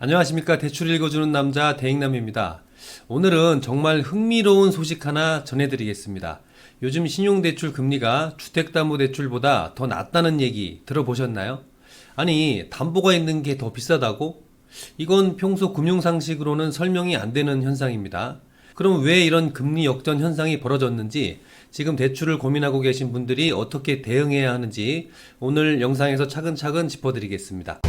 안녕하십니까. 대출 읽어주는 남자 대익남입니다. 오늘은 정말 흥미로운 소식 하나 전해드리겠습니다. 요즘 신용대출 금리가 주택담보대출보다 더 낮다는 얘기 들어보셨나요? 아니, 담보가 있는 게 더 비싸다고? 이건 평소 금융상식으로는 설명이 안 되는 현상입니다. 그럼 왜 이런 금리 역전 현상이 벌어졌는지, 지금 대출을 고민하고 계신 분들이 어떻게 대응해야 하는지 오늘 영상에서 차근차근 짚어드리겠습니다.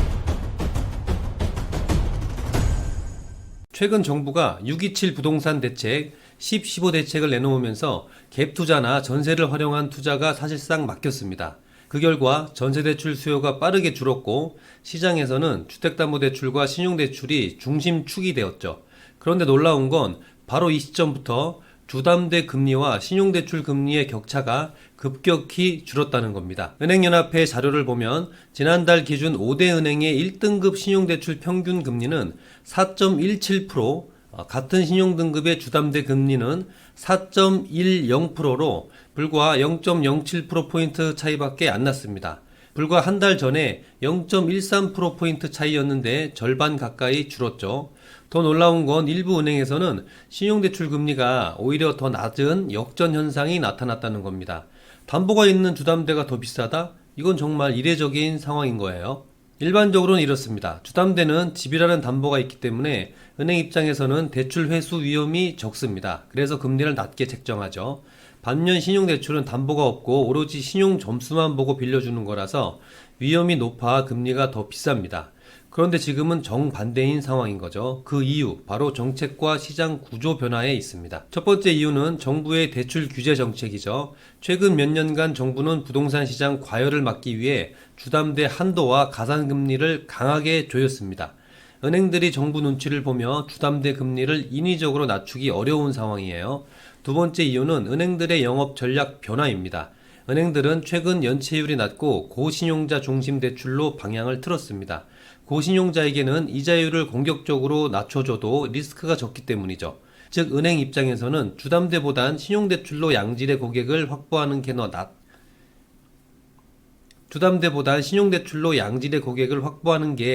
최근 정부가 627 부동산 대책, 10-15 대책을 내놓으면서 갭 투자나 전세를 활용한 투자가 사실상 막혔습니다. 그 결과 전세대출 수요가 빠르게 줄었고 시장에서는 주택담보대출과 신용대출이 중심축이 되었죠. 그런데 놀라운 건 바로 이 시점부터 주담대 금리와 신용대출 금리의 격차가 급격히 줄었다는 겁니다. 은행연합회 자료를 보면 지난달 기준 5대 은행의 1등급 신용대출 평균 금리는 4.17%, 같은 신용등급의 주담대 금리는 4.10%로 불과 0.07%포인트 차이밖에 안 났습니다. 불과 한 달 전에 0.13%포인트 차이였는데 절반 가까이 줄었죠. 더 놀라운 건 일부 은행에서는 신용대출 금리가 오히려 더 낮은 역전 현상이 나타났다는 겁니다. 담보가 있는 주담대가 더 비싸다? 이건 정말 이례적인 상황인 거예요. 일반적으로는 이렇습니다. 주담대는 집이라는 담보가 있기 때문에 은행 입장에서는 대출 회수 위험이 적습니다. 그래서 금리를 낮게 책정하죠. 반면 신용대출은 담보가 없고 오로지 신용 점수만 보고 빌려주는 거라서 위험이 높아 금리가 더 비쌉니다. 그런데 지금은 정반대인 상황인 거죠. 그 이유, 바로 정책과 시장 구조 변화에 있습니다. 첫 번째 이유는 정부의 대출 규제 정책이죠. 최근 몇 년간 정부는 부동산 시장 과열을 막기 위해 주담대 한도와 가산금리를 강하게 조였습니다. 은행들이 정부 눈치를 보며 주담대 금리를 인위적으로 낮추기 어려운 상황이에요. 두 번째 이유는 은행들의 영업 전략 변화입니다. 은행들은 최근 연체율이 낮고 고신용자 중심 대출로 방향을 틀었습니다. 고신용자에게는 이자율을 공격적으로 낮춰줘도 리스크가 적기 때문이죠. 즉 은행 입장에서는 주담대보단 신용대출로 양질의 고객을 확보하는 게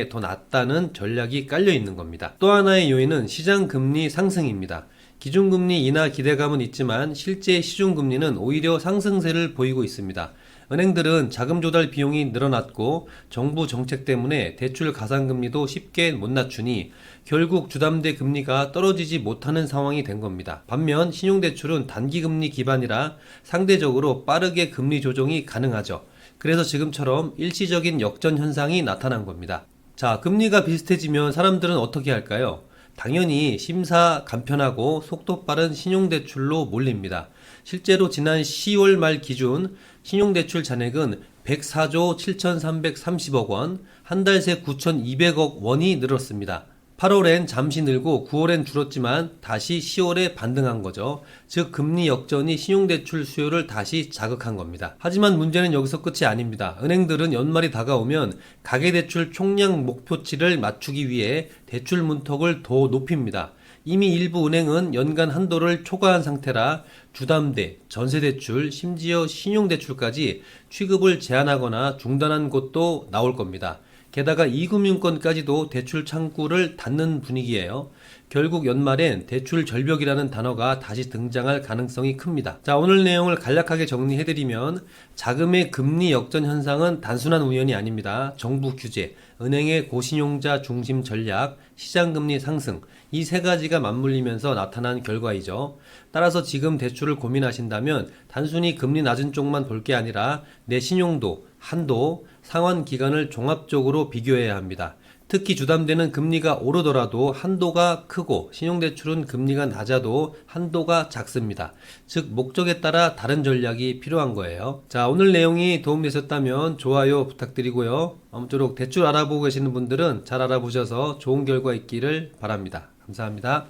더 낫다는 전략이 깔려 있는 겁니다. 또 하나의 요인은 시장 금리 상승입니다. 기준금리 인하 기대감은 있지만 실제 시중금리는 오히려 상승세를 보이고 있습니다. 은행들은 자금 조달 비용이 늘어났고 정부 정책 때문에 대출 가산금리도 쉽게 못 낮추니 결국 주담대 금리가 떨어지지 못하는 상황이 된 겁니다. 반면 신용대출은 단기금리 기반이라 상대적으로 빠르게 금리 조정이 가능하죠. 그래서 지금처럼 일시적인 역전 현상이 나타난 겁니다. 자, 금리가 비슷해지면 사람들은 어떻게 할까요? 당연히 심사 간편하고 속도 빠른 신용대출로 몰립니다. 실제로 지난 10월 말 기준 신용대출 잔액은 104조 7,330억 원, 한 달 새 9,200억 원이 늘었습니다. 8월엔 잠시 늘고 9월엔 줄었지만 다시 10월에 반등한 거죠. 즉 금리 역전이 신용대출 수요를 다시 자극한 겁니다. 하지만 문제는 여기서 끝이 아닙니다. 은행들은 연말이 다가오면 가계대출 총량 목표치를 맞추기 위해 대출 문턱을 더 높입니다. 이미 일부 은행은 연간 한도를 초과한 상태라 주담대, 전세대출, 심지어 신용대출까지 취급을 제한하거나 중단한 곳도 나올 겁니다. 게다가 이금융권까지도 대출 창구를 닫는 분위기예요. 결국 연말엔 대출 절벽이라는 단어가 다시 등장할 가능성이 큽니다. 자, 오늘 내용을 간략하게 정리해드리면 자금의 금리 역전 현상은 단순한 우연이 아닙니다. 정부 규제, 은행의 고신용자 중심 전략, 시장금리 상승, 이 세 가지가 맞물리면서 나타난 결과이죠. 따라서 지금 대출을 고민하신다면 단순히 금리 낮은 쪽만 볼 게 아니라 내 신용도, 한도, 상환 기간을 종합적으로 비교해야 합니다. 특히 주담대는 금리가 오르더라도 한도가 크고 신용대출은 금리가 낮아도 한도가 작습니다. 즉 목적에 따라 다른 전략이 필요한 거예요. 자, 오늘 내용이 도움되셨다면 좋아요 부탁드리고요. 아무쪼록 대출 알아보고 계시는 분들은 잘 알아보셔서 좋은 결과 있기를 바랍니다. 감사합니다.